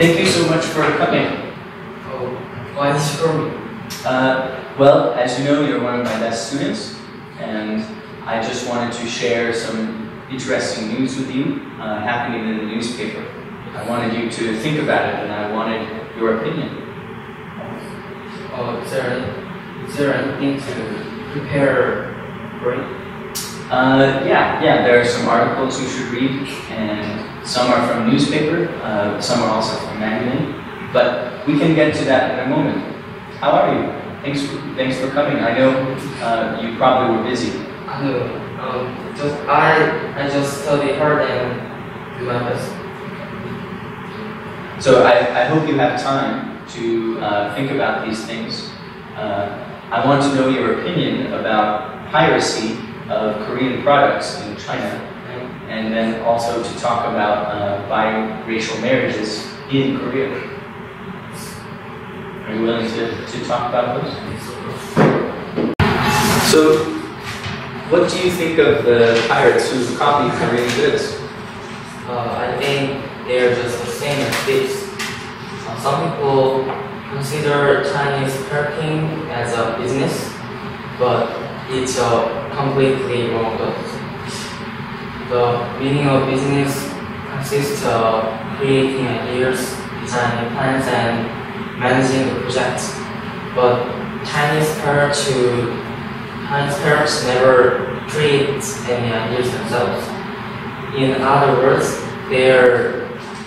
Thank you so much for coming. Oh, why is it for me? Well, as you know, you're one of my best students, and I just wanted to share some interesting news with you happening in the newspaper. I wanted you to think about it, and I wanted your opinion. Oh, is there anything to prepare for it? Yeah, there are some articles you should read, and some are from newspaper, some are also from magazine, but we can get to that in a moment. How are you? Thanks for coming. I know you probably were busy. No, I just study hard and do my best. So I hope you have time to think about these things. I want to know your opinion about piracy of Korean products in China, and then also to talk about biracial marriages in Korea. Are you willing to talk about those? So, what do you think of the pirates who copy Korean goods? I think they're just the same as thieves. Some people consider Chinese pirating as a business, but it's a completely wrong thought. The meaning of business consists of creating ideas, designing plans, and managing the projects. But Chinese parents never create any ideas themselves. In other words,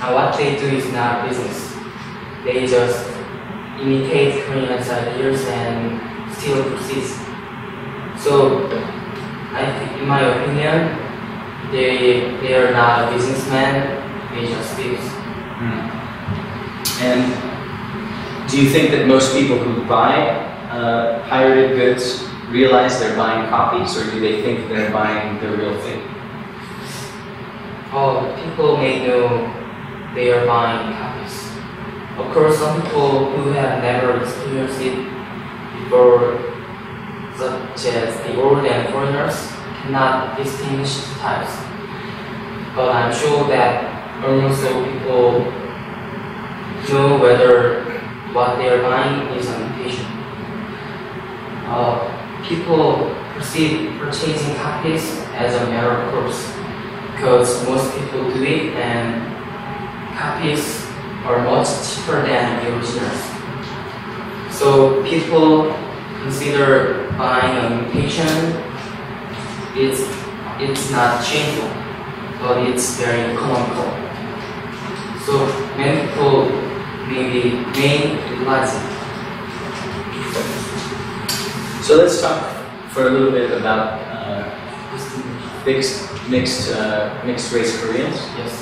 what they do is not business. They just imitate Koreans' ideas and steal proceeds. So, I think, in my opinion, they are not a businessman, they just thieves. And do you think that most people who buy pirated goods realize they're buying copies, or do they think they're buying the real thing? People may know they are buying copies. Of course, some people who have never experienced it before, such as the old and foreigners, cannot distinguish the types. But I'm sure that almost all people know whether what they are buying is an imitation. People perceive purchasing copies as a matter of course, because most people do it, and copies are much cheaper than the originals. So people consider buying an imitation, it's not shameful, but it's very economical. So many people may utilize it. So let's talk for a little bit about mixed race Koreans. Yes.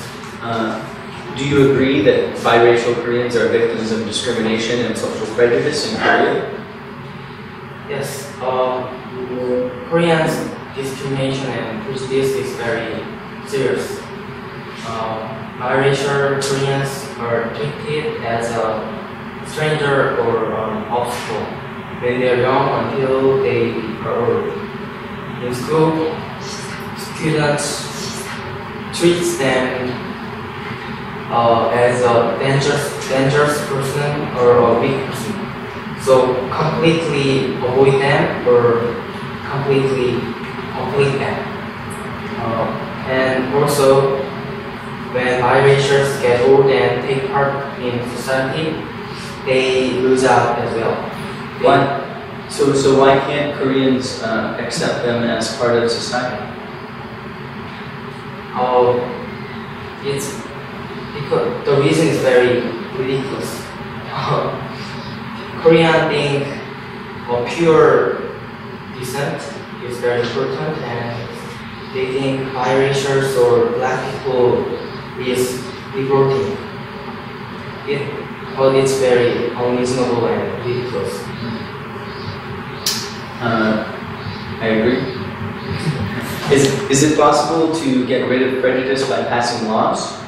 Do you agree that biracial Koreans are victims of discrimination and social prejudice in Korea? Yes. Koreans' discrimination and prejudice is very serious. Biracial Koreans are treated as a stranger or an obstacle when they are young until they are old. In school, students treat them as a dangerous person or a weak person. So completely avoid them or completely complete them. And also, when biracials get old and take part in society, they lose out as well. Why? So why can't Koreans accept them as part of society? It's because the reason is very ridiculous. Koreans think pure descent is very important, and they think biracials or black people is revolting. But it's very unreasonable and ridiculous. I agree. Is it possible to get rid of prejudice by passing laws?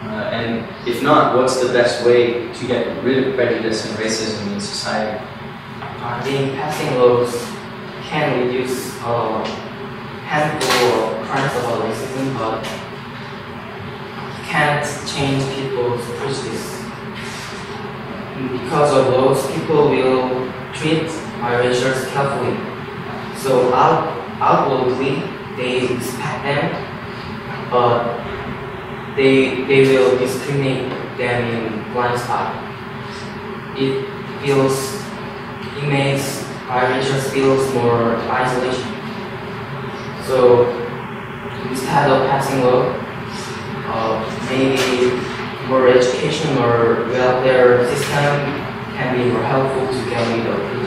And if not, what's the best way to get rid of prejudice and racism in society? I think passing laws can reduce a handful of crimes about racism, but can't change people's prejudice. because of those, people will treat biracials carefully. So outwardly, they respect them, but they will discriminate them in blind spot. It makes biracials feels more isolation. So instead of passing law, maybe more education or welfare system can be more helpful to get rid of